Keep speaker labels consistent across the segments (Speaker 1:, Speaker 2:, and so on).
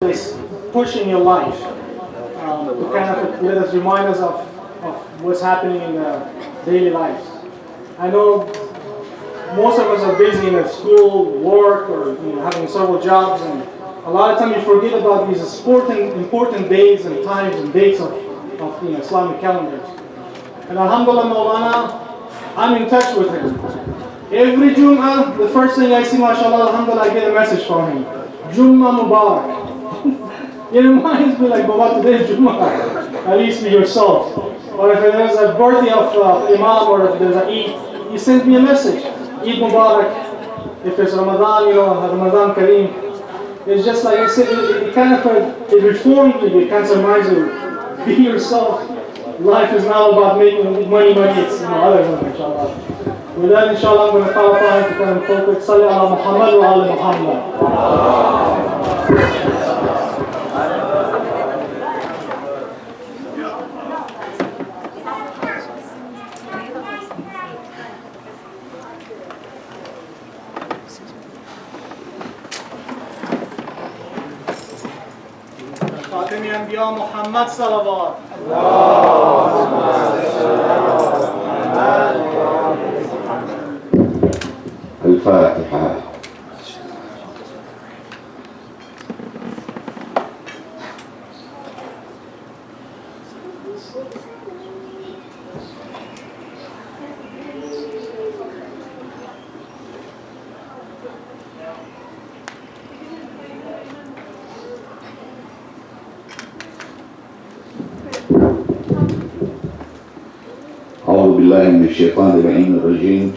Speaker 1: this push in your life to kind of let us remind us of what's happening in daily lives. I know most of us are busy in school, work, or having several jobs, and a lot of times you forget about these important days and times and dates of Islamic calendars. And Alhamdulillah, Maulana, I'm in touch with him. Every Jum'ah, the first thing I see, mashallah, alhamdulillah, I get a message from him. Jum'ah Mubarak. It reminds me like, Baba, today is Jum'ah. At least for yourself. Or if there's a birthday of Imam, or if there's an Eid, he sends me a message. Eid Mubarak. If it's Ramadan, Ramadan Kareem. It's just like I said, it kind of, it reforms you, it kind of reminds you, be yourself. Life is not about making money, it's other than inshallah. With that, inshallah, I'm going to call upon you to come and focus. Salli ala Muhammad wa ala Muhammad. خاتم انبیاء محمد صلوات.
Speaker 2: الفاتحة. أعوذ بالله من الشيطان اللعين الرجيم.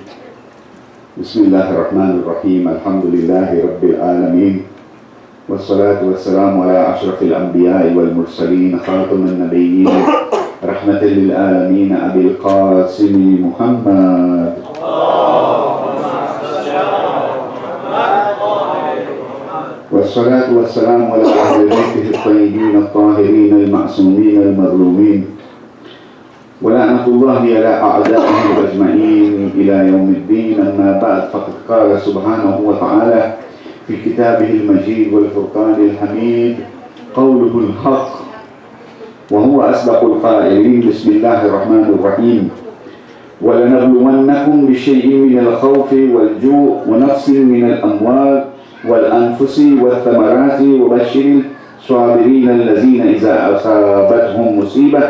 Speaker 2: بسم الله الرحمن الرحيم. الحمد لله رب العالمين، والصلاة والسلام على أشرف الأنبياء والمرسلين، خاتم النبيين، رحمة للعالمين، أبي القاسم محمد. والصلاة والسلام على أهل بيته الطيبين الطاهرين المعصومين المظلومين، ولعنة الله على أعدائهم أجمعين إلى يوم الدين. أما بعد، فقد قال سبحانه وتعالى في كتابه المجيد والفرقان الحميد: قوله الحق وهو أصدق القائلين. بسم الله الرحمن الرحيم: ولنبلونكم بشيء من الخوف والجوع ونقص من الأموال والأنفس والثمرات وبشر الصابرين الذين إذا أصابتهم مصيبة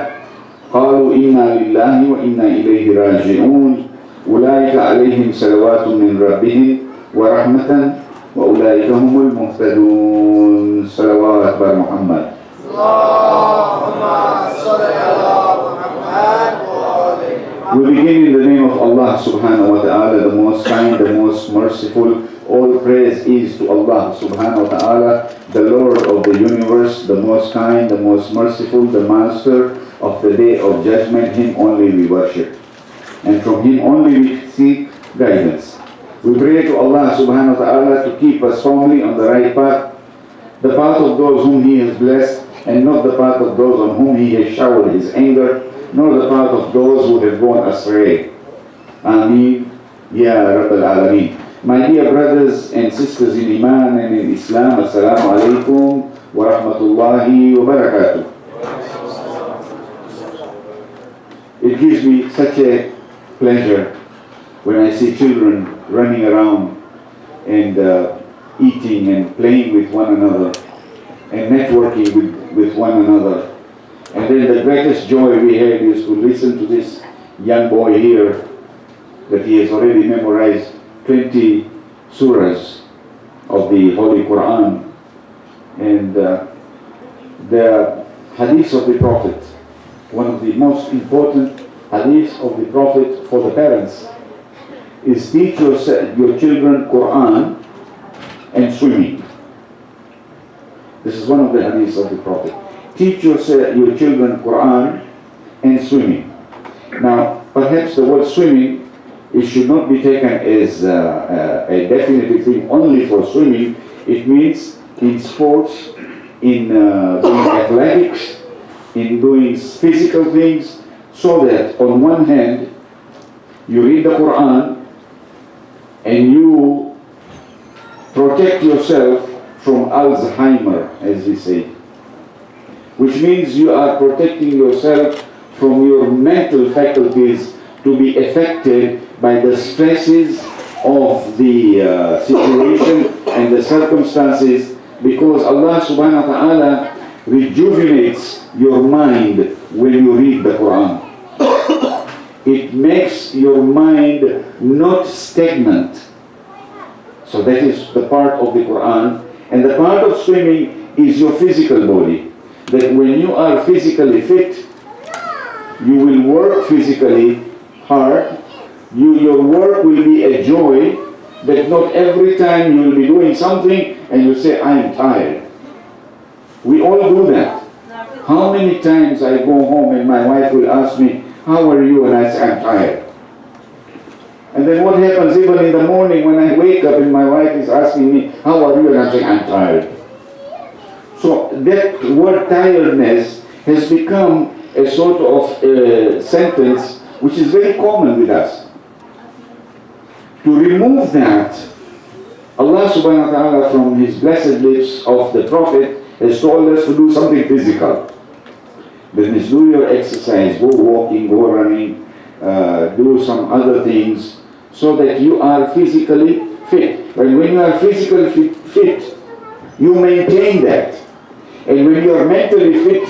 Speaker 2: قالوا إنا لله وإنا إليه راجعون أولئك عليهم صلوات من ربهم ورحمة وأولئك هم المهتدون. صلوات بر محمد. We begin in the name of Allah subhanahu wa ta'ala, the most kind, the most merciful. All praise is to Allah subhanahu wa ta'ala, the Lord of the universe, the most kind, the most merciful, the master of the day of judgment. Him only we worship, and from Him only we seek guidance. We pray to Allah subhanahu wa ta'ala to keep us firmly on the right path, the path of those whom He has blessed, and not the path of those on whom He has showered His anger, nor the path of those who have gone astray. Ameen, Ya Rabbal Alameen. My dear brothers and sisters in Iman and in Islam, Assalamu alaikum wa rahmatullahi wa barakatuh. It gives me such a pleasure when I see children running around and eating and playing with one another and networking with one another. And then the greatest joy we had is to listen to this young boy here, that he has already memorized 20 surahs of the Holy Quran. And the hadith of the Prophet, one of the most important hadiths of the Prophet for the parents, is teach your children Quran and swimming. This is one of the hadiths of the Prophet. Teach your children Quran and swimming. Now, perhaps the word swimming, it should not be taken as a definitive thing only for swimming. It means in sports, in doing athletics, in doing physical things, so that on one hand you read the Quran and you protect yourself from Alzheimer, as we say, which means you are protecting yourself from your mental faculties to be affected by the stresses of the situation and the circumstances, because Allah subhanahu wa ta'ala rejuvenates your mind when you read the Quran. It makes your mind not stagnant. So that is the part of the Quran. And the part of swimming is your physical body. That when you are physically fit, you will work physically hard. Your work will be a joy, that not every time you will be doing something and you say, I am tired. We all do that. How many times I go home and my wife will ask me, how are you? And I say, I'm tired. And then what happens even in the morning when I wake up and my wife is asking me, how are you? And I'm saying, I'm tired. So that word tiredness has become a sort of sentence which is very common with us. To remove that, Allah subhanahu wa ta'ala from His blessed lips of the Prophet has told us to do something physical. That means do your exercise, go walking, go running, do some other things, so that you are physically fit. But when you are physically fit, you maintain that. And when you are mentally fit,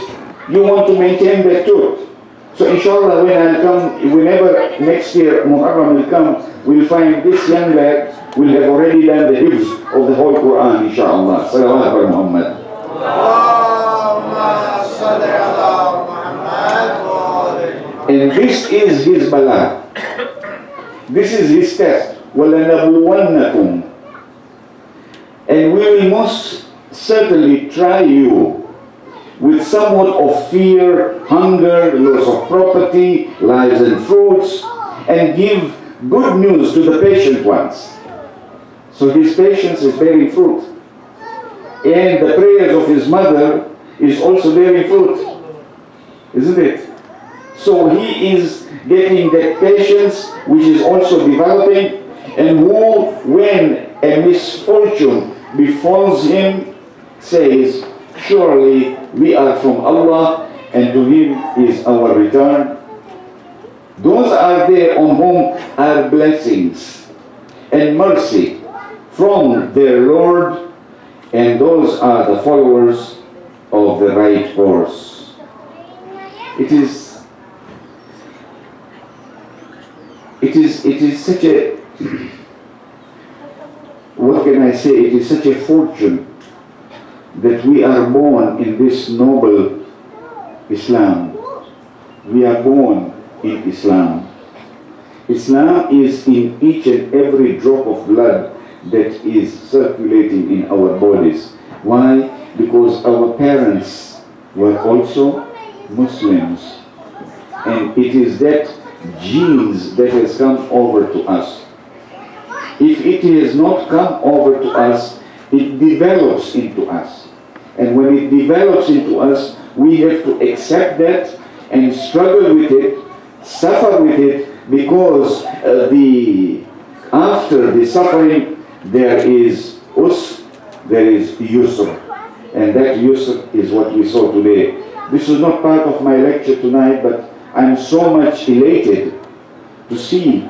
Speaker 2: you want to maintain that too. So inshallah, whenever next year Muharram will come, we'll find this young lad will have already done the hifz of the whole Quran, inshallah. Salawat ala Muhammad. And this is his bala. This is his test. وَلَنَبْلُوَنَّكُمْ. And we will most certainly try you with somewhat of fear, hunger, loss of property, lives and fruits, and give good news to the patient ones. So his patience is bearing fruit. And the prayers of his mother is also bearing fruit. Isn't it? So he is getting that patience which is also developing, and who, when a misfortune befalls him, says, surely we are from Allah and to Him is our return. Those are there on whom are blessings and mercy from their Lord, and those are the followers of the right course. It is such a, what can I say, it is such a fortune that we are born in this noble Islam. We are born in Islam. Islam is in each and every drop of blood that is circulating in our bodies. Why? Because our parents were also Muslims. And it is that genes that has come over to us. If it has not come over to us, it develops into us. And when it develops into us, we have to accept that and struggle with it, suffer with it, because after the suffering there is there is yusr. And that yusr is what we saw today. This is not part of my lecture tonight, but I'm so much elated to see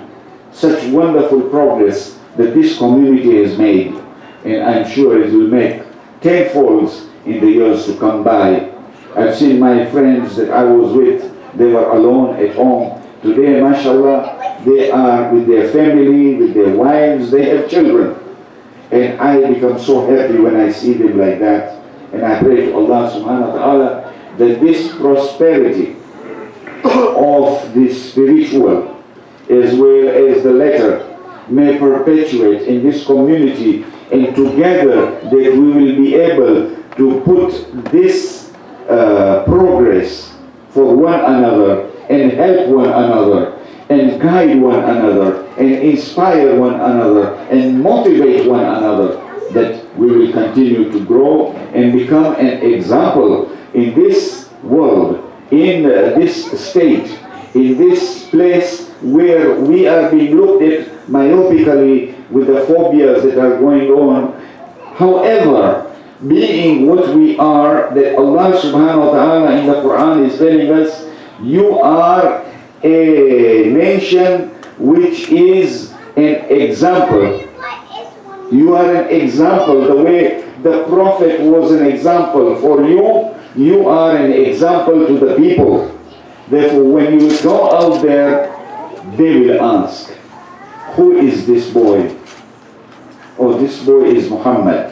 Speaker 2: such wonderful progress that this community has made, and I'm sure it will make tenfolds in the years to come by. I've seen my friends that I was with, they were alone at home. Today, mashallah, they are with their family, with their wives, they have children. And I become so happy when I see them like that. And I pray to Allah subhanahu wa ta'ala that this prosperity of the spiritual as well as the latter may perpetuate in this community, and together that we will be able to put this progress for one another and help one another and guide one another and inspire one another and motivate one another, that we will continue to grow and become an example in this world, in this state, in this place where we are being looked at myopically with the phobias that are going on. However, being what we are, that Allah subhanahu wa ta'ala in the Quran is telling us, you are a nation which is an example. You are an example. The way the Prophet was an example for you, you are an example to the people. Therefore, when you go out there, they will ask, who is this boy? Oh, this boy is Muhammad.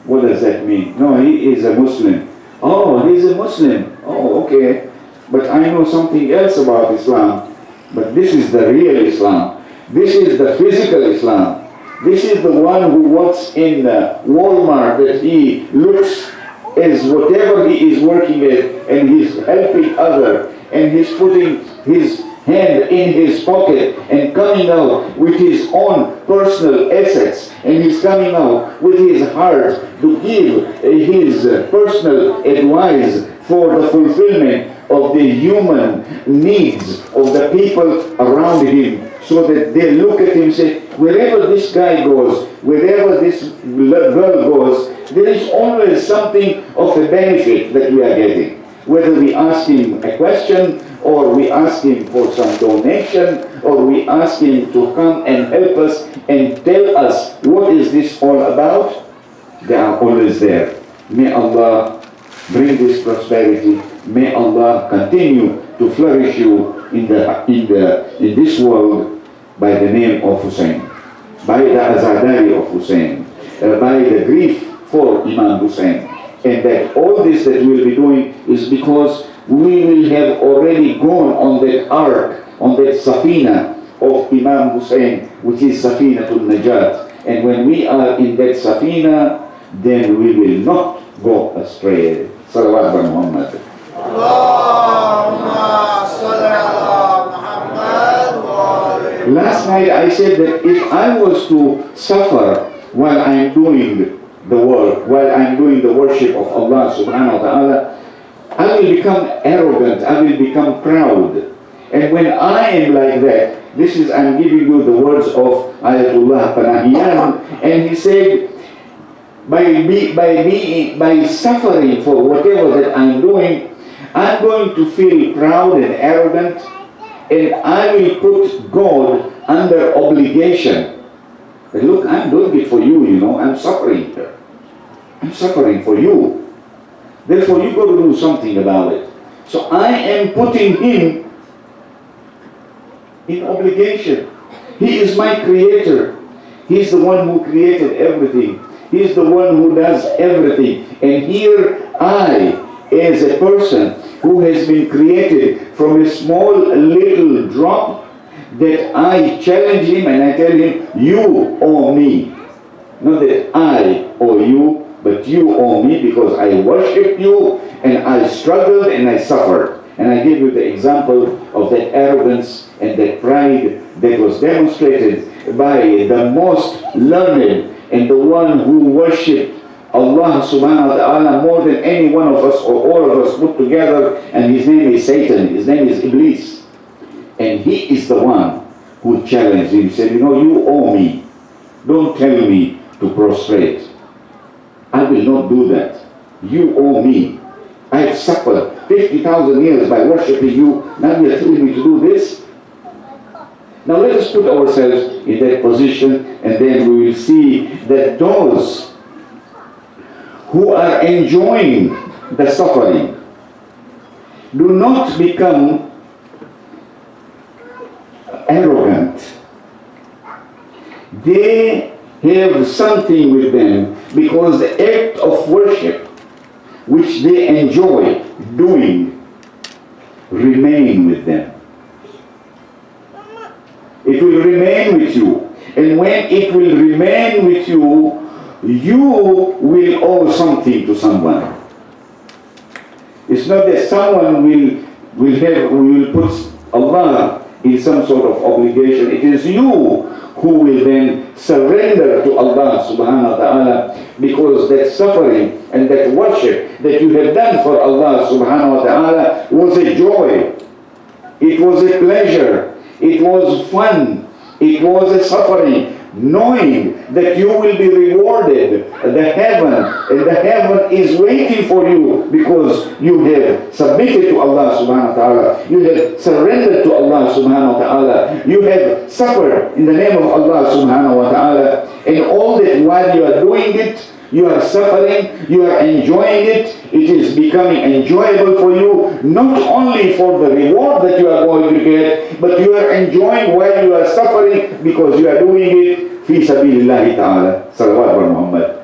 Speaker 2: What does that mean? No, he is a Muslim. Oh, he's a Muslim. Oh, okay. But I know something else about Islam. But this is the real Islam. This is the physical Islam. This is the one who works in Walmart, that he looks as whatever he is working at, and he's helping others, and he's putting his hand in his pocket and coming out with his own personal assets, and he's coming out with his heart to give his personal advice for the fulfillment of the human needs of the people around him, so that they look at him and say, wherever this guy goes, wherever this girl goes, there is always something of a benefit that we are getting. Whether we ask him a question, or we ask him for some donation, or we ask him to come and help us and tell us what is this all about, they are always there. May Allah bring this prosperity. May Allah continue to flourish you in this world by the name of Hosain, by the azadari of Hosain, by the grief for Imam Hosain. And that all this that we'll be doing is because we will have already gone on that ark, on that safina of Imam Hosain, which is Safinatul Najat. And when we are in that safina, then we will not go astray. Salawat wa Muhammad. Last night I said that if I was to suffer while I'm doing the work, while I'm doing the worship of Allah subhanahu wa ta'ala, I will become arrogant, I will become proud. And when I am like that, this is, I'm giving you the words of Ayatollah Panahiyan, and he said, by suffering for whatever that I'm doing, I'm going to feel proud and arrogant, and I will put God under obligation. But look, I'm doing it for you, you know, I'm suffering. I'm suffering for you. Therefore, you got to do something about it. So I am putting him in obligation. He is my creator. He's the one who created everything. He's the one who does everything. And here I, as a person who has been created from a small little drop, that I challenge him and I tell him, you owe me. Not that I owe you, but you owe me because I worship you and I struggled and I suffered. And I give you the example of that arrogance and that pride that was demonstrated by the most learned and the one who worshipped Allah subhanahu wa ta'ala more than any one of us or all of us put together, and his name is Satan, his name is Iblis. And he is the one who challenged him. He said, you know, you owe me. Don't tell me to prostrate. I will not do that. You owe me. I have suffered 50,000 years by worshipping you. Now you are telling me to do this? Now let us put ourselves in that position, and then we will see that those who are enjoying the suffering do not become arrogant. They have something with them because the act of worship which they enjoy doing remain with them. It will remain with you. And when it will remain with you, you will owe something to someone. It's not that someone will put Allah in some sort of obligation. It is you who will then surrender to Allah subhanahu wa ta'ala, because that suffering and that worship that you have done for Allah subhanahu wa ta'ala was a joy. It was a pleasure. It was fun. It was a suffering. knowing that you will be rewarded, the heaven is waiting for you because you have submitted to Allah subhanahu wa ta'ala, you have surrendered to Allah subhanahu wa ta'ala, you have suffered in the name of Allah subhanahu wa ta'ala, and all that while you are doing it, you are suffering, you are enjoying it, it is becoming enjoyable for you, not only for the reward that you are going to get, but you are enjoying while you are suffering because you are doing it fi sabilillahi ta'ala. Salawat wa Muhammad.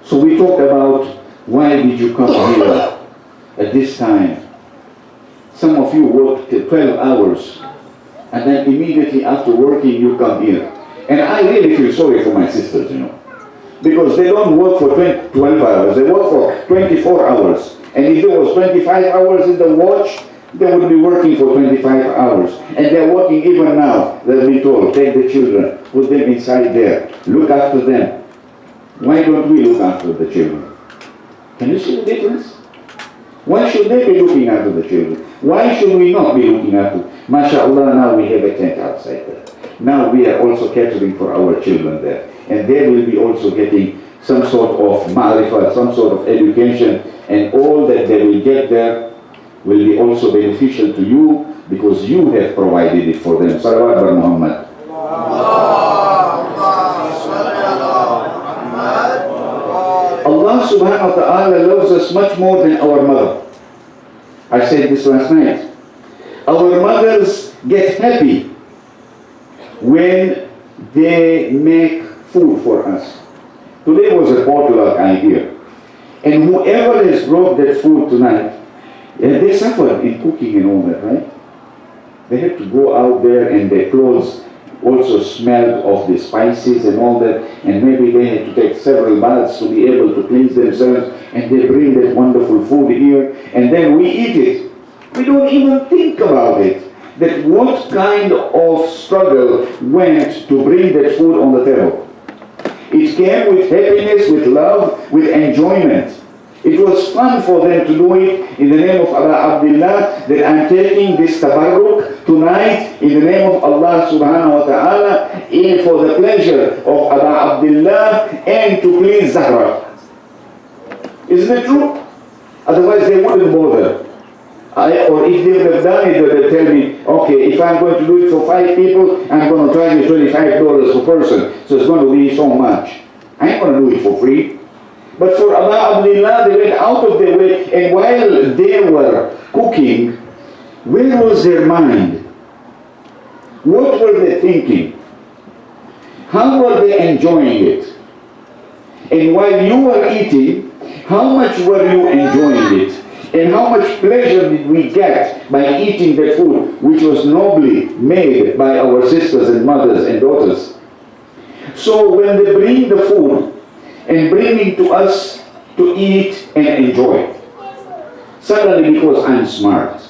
Speaker 2: So we talked about why did you come here at this time. Some of you work 12 hours and then immediately after working you come here. And I really feel sorry for my sisters, you know, because they don't work for 12 hours, they work for 24 hours. And if there was 25 hours in the watch, they would be working for 25 hours. And they're working even now. They've been told, take the children, put them inside there, look after them. Why don't we look after the children? Can you see the difference? Why should they be looking after the children? Why should we not be looking after? MashaAllah, now we have a tent outside there. Now we are also catering for our children there. And they will be also getting some sort of ma'rifah, some sort of education, and all that they will get there will be also beneficial to you because you have provided it for them. Salawat wa Muhammad. Allah subhanahu wa ta'ala loves us much more than our mother. I said this last night. Our mothers get happy when they make food for us. Today was a potluck idea. And whoever has brought that food tonight, they suffered in cooking and all that, right? They had to go out there and their clothes also smelled of the spices and all that, and maybe they had to take several baths to be able to cleanse themselves, and they bring that wonderful food here, and then we eat it. We don't even think about it, that what kind of struggle went to bring that food on the table. It came with happiness, with love, with enjoyment. It was fun for them to do it in the name of Allah Abdullah, that I'm taking this tabarruk tonight in the name of Allah subhanahu wa ta'ala, for the pleasure of Allah Abdullah and to please Zahra. Isn't it true? Otherwise they wouldn't bother. Or if they would have done it, they would tell me, okay, if I'm going to do it for 5 people, I'm going to charge you $25 per person, so it's going to be so much. I ain't going to do it for free. But for Allah Abdullah, they went out of their way, and while they were cooking, where was their mind? What were they thinking? How were they enjoying it? And while you were eating, how much were you enjoying it? And how much pleasure did we get by eating that food, which was nobly made by our sisters and mothers and daughters? So when they bring the food, and bringing to us to eat and enjoy. Suddenly, because I'm smart,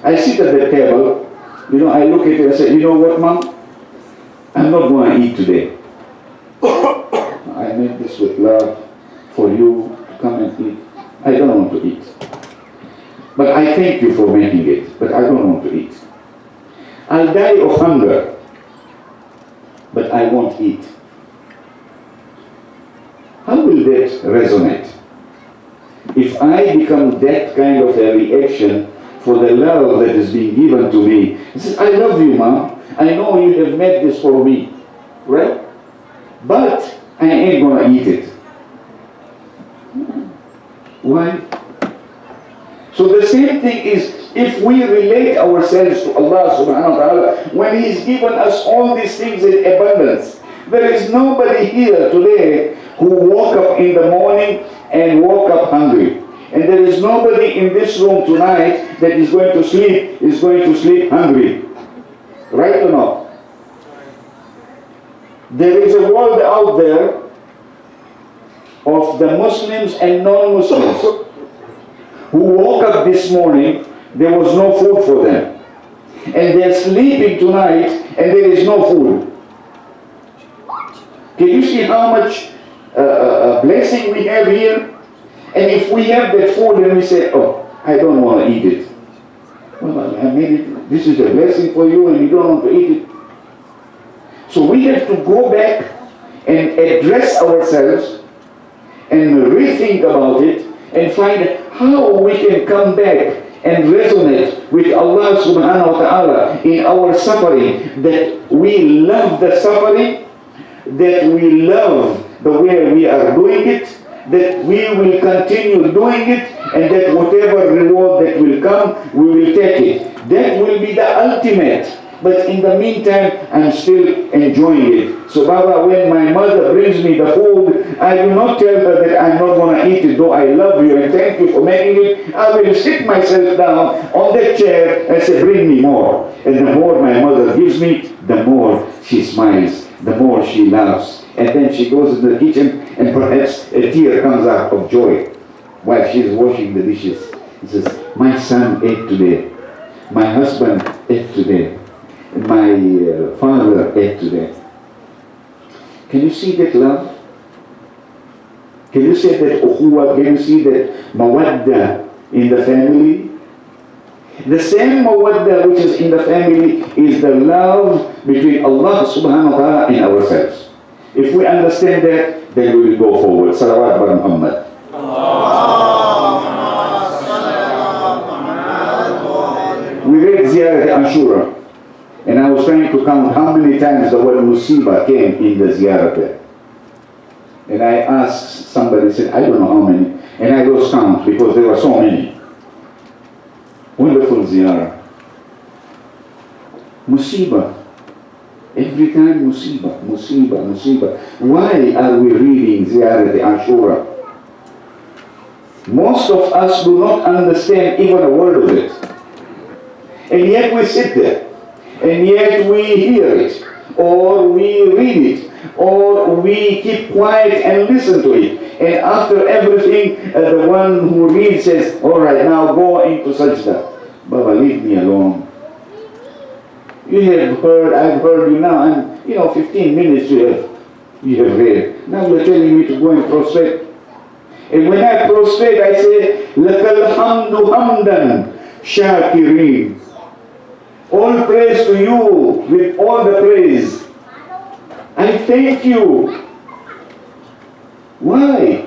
Speaker 2: I sit at the table, you know, I look at it and say, you know what, Mom? I'm not going to eat today. I made this with love for you to come and eat. I don't want to eat. But I thank you for making it, but I don't want to eat. I'll die of hunger, but I won't eat. How will that resonate? If I become that kind of a reaction for the love that is being given to me, I say, I love you, Mom. I know you have made this for me, right? But I ain't gonna eat it. Why? So the same thing is, if we relate ourselves to Allah subhanahu wa ta'ala, when He's given us all these things in abundance, there is nobody here today who woke up in the morning and woke up hungry. And there is nobody in this room tonight that is going to sleep hungry. Right or not? There is a world out there of the Muslims and non-Muslims who woke up this morning, there was no food for them. And they're sleeping tonight and there is no food. Can you see how much blessing we have here? And if we have that food and we say, oh, I don't want to eat it. Well, I made it. This is a blessing for you and you don't want to eat it. So we have to go back and address ourselves and rethink about it and find how we can come back and resonate with Allah subhanahu wa ta'ala in our suffering, that we love the suffering, that we love the way we are doing it, that we will continue doing it, and that whatever reward that will come, we will take it. That will be the ultimate. But in the meantime, I'm still enjoying it. So Baba, when my mother brings me the food, I do not tell her that I'm not going to eat it, though I love you and thank you for making it. I will sit myself down on that chair and say, bring me more. And the more my mother gives me, the more she smiles, the more she laughs. And then she goes in the kitchen and perhaps a tear comes out of joy while she is washing the dishes. He says, my son ate today. My husband ate today. My father ate today. Can you see that love? Can you see that ukhuwa? Can you see that mawadda in the family? The same mawadda which is in the family is the love between Allah subhanahu wa ta'ala and ourselves. If we understand that, then we will go forward. Salawat bar Muhammad. We read Ziyarat Ashura. And I was trying to count how many times the word Musiba came in the Ziyarat. And I asked somebody, said, I don't know how many. And I lost count because there were so many. Wonderful Ziyarah. Musiba. Every time Musiba, Musiba, Musiba. Why are we reading Ziyarat Ashura? Most of us do not understand even a word of it. And yet we sit there. And yet we hear it, or we read it, or we keep quiet and listen to it. And after everything, the one who reads says, all right, now go into sajda. Baba, leave me alone. You have heard, I've heard you now, and 15 minutes you have read. Now you're telling me to go and prostrate. And when I prostrate, I say, Lakal hamdu hamdan shakirin. All praise to you, with all the praise. I thank you. Why?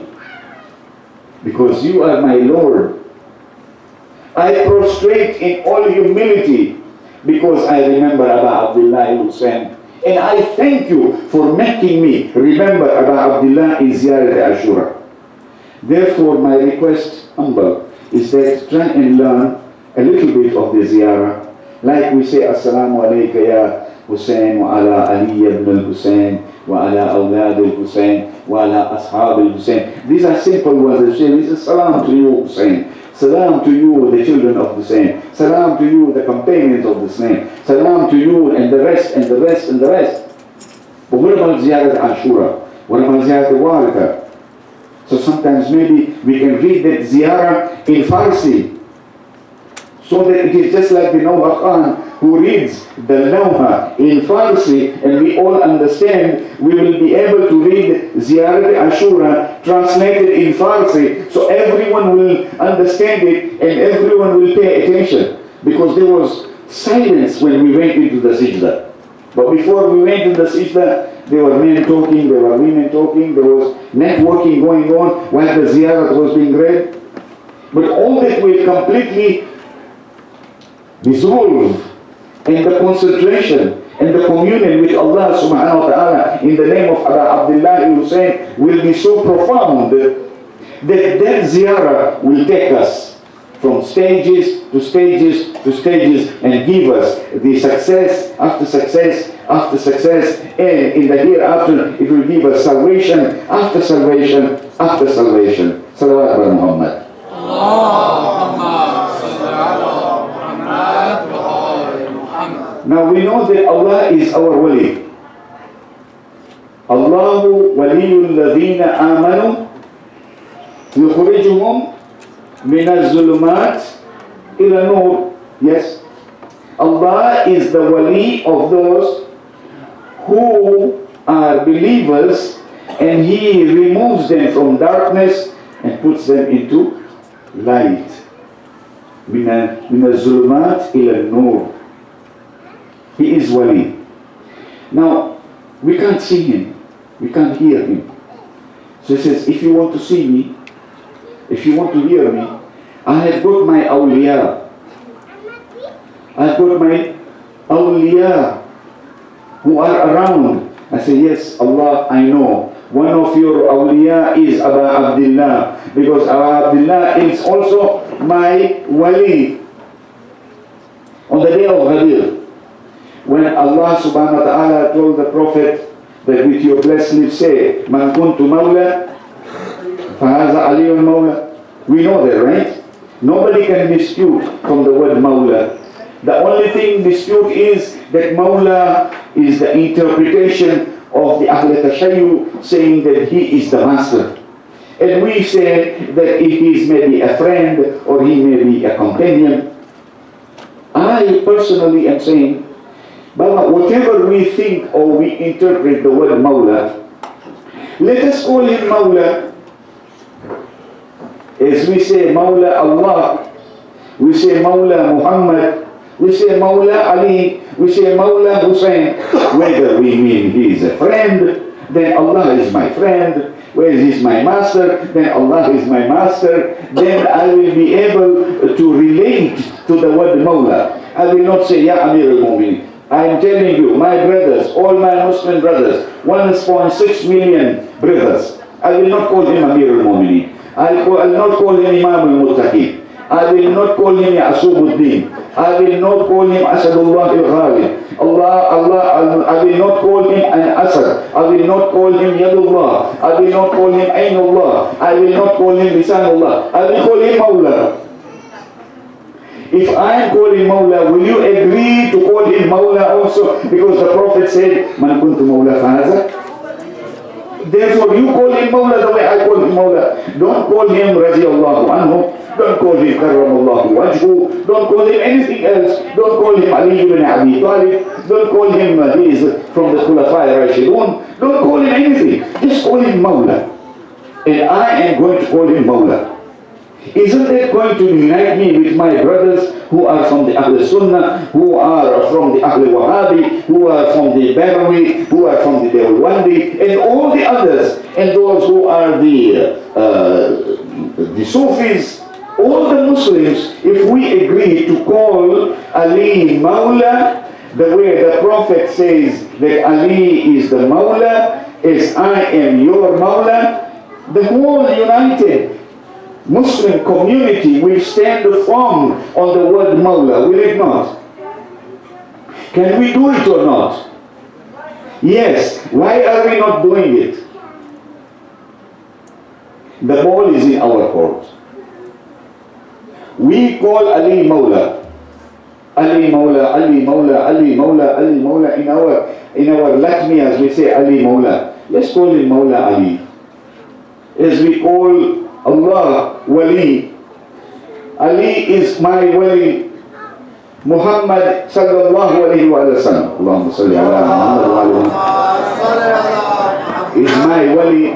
Speaker 2: Because you are my Lord. I prostrate in all humility because I remember Aba Abdullah Hosain. And I thank you for making me remember Aba Abdullah in Ziyarat Ashura. Therefore, my request, humble, is that try and learn a little bit of the Ziyarah. Like we say, Assalamu alayka ya Hosain wa ala Ali ibn al-Hosain wa ala awlad al-Hosain wa ala ashab al-Hosain. These are simple words. This is salam to you, Hosain. Salam to you, the children of Hosain. Salam to you, the companions of this name. Salam to you, and the rest, and the rest, and the rest. But what about Ziyarat Ashura? What about Ziyarat Waritha? So sometimes maybe we can read that Ziyarah in Farsi, so that it is just like the Nawha Khan who reads the Nawha in Farsi and we all understand. We will be able to read Ziyarat Ashura translated in Farsi, so everyone will understand it and everyone will pay attention, because there was silence when we went into the Sijda. But before we went into the Sijda, there were men talking, there were women talking, there was networking going on while the Ziyarat was being read. But all that will completely dissolve, and the concentration and the communion with Allah subhanahu wa ta'ala in the name of Abdullah Hosain will be so profound that ziyarah will take us from stages to stages to stages and give us the success after success after success, and in the hereafter it will give us salvation after salvation after salvation. Salawat ala Muhammad. Now we know that Allah is our wali. Allahu waliyul ladhina amanu yukhrijuhum min az-zulumat ila nur. Yes, Allah is the wali of those who are believers, and He removes them from darkness and puts them into light. من الظلمات إلى النور. He is wali. Now, we can't see him. We can't hear him. So he says, if you want to see me, if you want to hear me, I have got my awliya. I've got my awliya who are around. I say, yes, Allah, I know. One of your awliya is Abu Abdullah, because Abu Abdullah is also my wali. On the day of Ghadir, when Allah subhanahu wa ta'ala told the Prophet that with your blessed lips say, Man kuntu mawla, fahaza aliyun mawla. We know that, right? Nobody can dispute from the word mawla. The only thing dispute is that mawla is the interpretation of the Ahl Tashayyu saying that he is the master. And we say that he is maybe a friend or he may be a companion. I personally am saying, but whatever we think or we interpret the word Mawla, let us call him Mawla. As we say Mawla Allah, we say Mawla Muhammad, we say Mawla Ali, we say Mawla Hosain. Whether we mean he is a friend, then Allah is my friend. Whether he is my master, then Allah is my master. Then I will be able to relate to the word Mawla. I will not say Ya Amir al-Mu'minin. I am telling you, my brothers, all my Muslim brothers, 1.6 million brothers, I will not call him Amir al-Mu'minin. I will not call him Imam al-Muttaqin. I will not call him Ya'subuddin. I will not call him Asadullah al-Ghalib. I will not call him an Asad. I will not call him Yadullah. I will not call him Ainullah. I will not call him Lisanullah. I will call him Mawla. If I am calling Mawla, will you agree to call him Mawla also? Because the Prophet said, Man kuntu Mawla fahaza. Therefore, you call him Mawla the way I call him Mawla. Don't call him Radiyallahu anhu. Don't call him Karramallahu wajhu. Don't call him anything else. Don't call him Ali ibn Abi Talib. Don't call him he is from the Khulafai Rashidun. Don't call him anything. Just call him Mawla. And I am going to call him Mawla. Isn't that going to unite me with my brothers who are from the Ahl Sunnah, who are from the Ahl Wahhabi, who are from the Barawi, who are from the Benevolent, and all the others, and those who are the Sufis, all the Muslims, if we agree to call Ali Mawla, the way the Prophet says that Ali is the Mawla, as I am your Mawla, the whole united Muslim community will stand firm on the word Mawla, will it not? Can we do it or not? Yes. Why are we not doing it? The ball is in our court. We call Ali Mawla. Ali Mawla, Ali Mawla, Ali Mawla, Ali Mawla. In our Latmi, as we say Ali Mawla. Let's call him Mawla Ali. As we call Allah Wali. Ali is my wali. Muhammad sallallahu alayhi wa sallam. Allahumma salli ala Muhammad wa is my wali.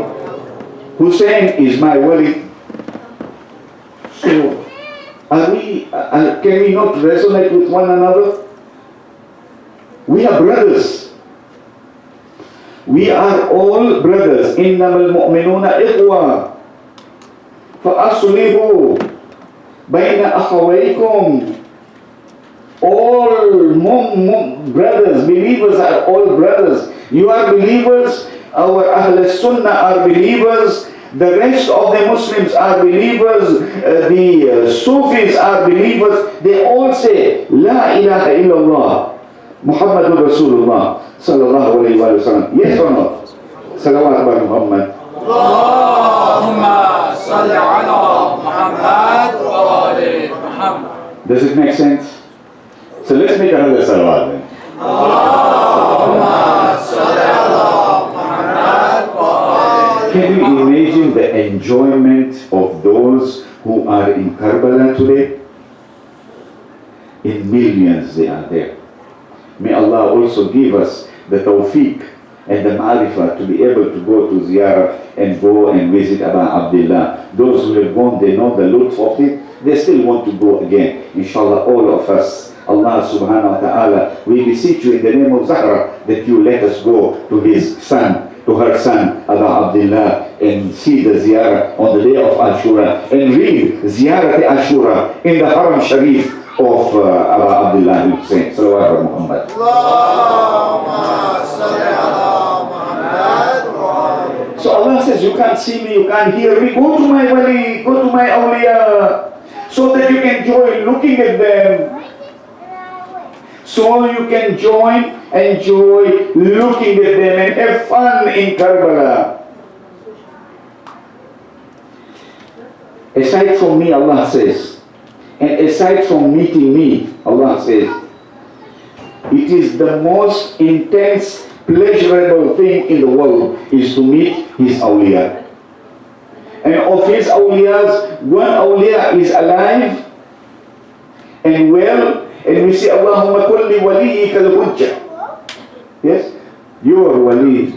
Speaker 2: Hosain is my wali. So, can we not resonate with one another? We are brothers. We are all brothers. Innamal mu'minuna ikhwa. فَأَصْلِحُوا بَيْنَ أَخَوَيْكُمْ. All brothers, believers are all brothers. You are believers, our Ahl Sunnah are believers, the rest of the Muslims are believers, the Sufis are believers. They all say, La ilaha illallah, Muhammadur Rasulullah sallallahu alayhi wa sallam. Yes or no? Salawat ala Muhammad. Allahumma salli ala Muhammad wa ali Muhammad. Does it make sense? So let's make another salawat then. Allahumma salli ala Muhammad wa ali. Can you imagine the enjoyment of those who are in Karbala today? In millions they are there. May Allah also give us the tawfiq and the ma'rifah to be able to go to ziyarah and go and visit Abu Abdullah. Those who have gone, they know the lutf of it. they still want to go again. Inshallah, all of us, Allah subhanahu wa ta'ala, we beseech you in the name of Zahra that you let us go to his son, to her son, Aba Abdullah, and see the ziyarah on the day of Ashura, and read Ziyarat Ashura in the Haram Sharif of Aba Abdullah Hosain. Salawat Muhammad. So Allah says, you can't see me, you can't hear me. Go to my wali, go to my awliya, so that you can join looking at them. So you can enjoy looking at them and have fun in Karbala. Aside from me, Allah says, and aside from meeting me, Allah says, it is the most intense, pleasurable thing in the world is to meet his awliya. And of his awliyas, one awliya is alive and well, and we say, Allahumma kulli waliyika al-hujjah. Yes? Your wali.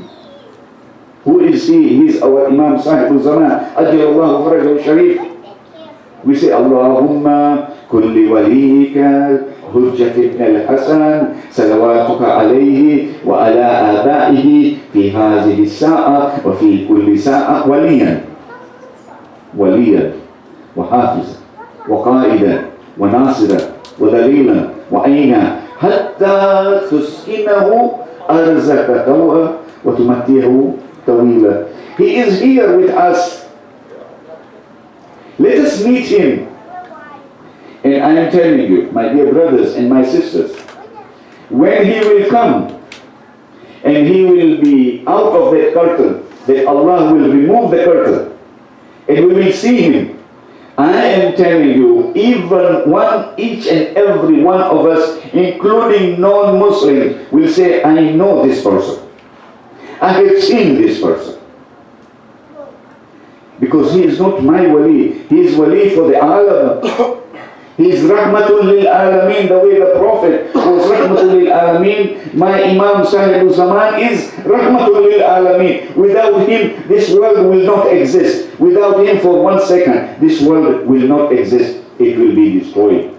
Speaker 2: Who is he? He is our Imam Sahib al-Zaman. Ajiyallahu farajahu sharif. We say, Allahumma kulli waliyika hujjat ibn al-Hasan salawatuka alayhi wa ala abaihi fi hazihi sa'a wa fi kulli sa'a waliyan wa hafiza wa qa'idan wa nasira ودليلا وعينا حتى تسكنه أرزك طوعا وتمتعه طويلا. He is here with us. Let us meet him. And I am telling you, my dear brothers and my sisters, when he will come and he will be out of that curtain, that Allah will remove the curtain and we will see him, I am telling you, even each and every one of us, including non-Muslims, will say, I know this person. I have seen this person. Because he is not my wali. He is wali for the alam. He is rahmatul lil alameen, the way the Prophet was rahmatul lil alameen. My Imam Sahib al-Zaman is rahmatul lil alameen. Without him, this world will not exist. Without him for 1 second, this world will not exist. It will be destroyed.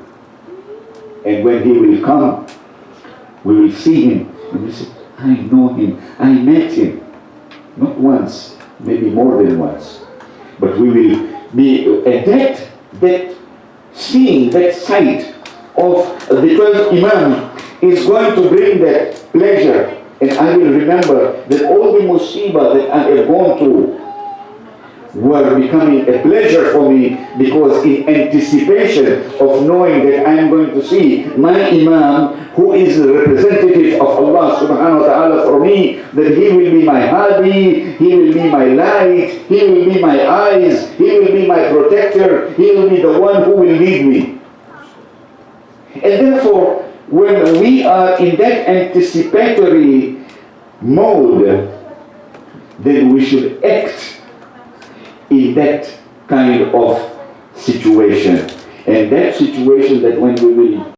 Speaker 2: And when he will come, we will see him. And we say, I know him. I met him. Not once, maybe more than once. But we will be at that seeing that sight of the 12th Imam is going to bring that pleasure. And I will remember that all the musibah that I have gone through were becoming a pleasure for me, because in anticipation of knowing that I am going to see my Imam, who is the representative of Allah subhanahu wa ta'ala for me, that he will be my hadi, he will be my light, he will be my eyes, he will be my protector, he will be the one who will lead me. And therefore, when we are in that anticipatory mode, then we should act in that kind of situation. And that situation that when we will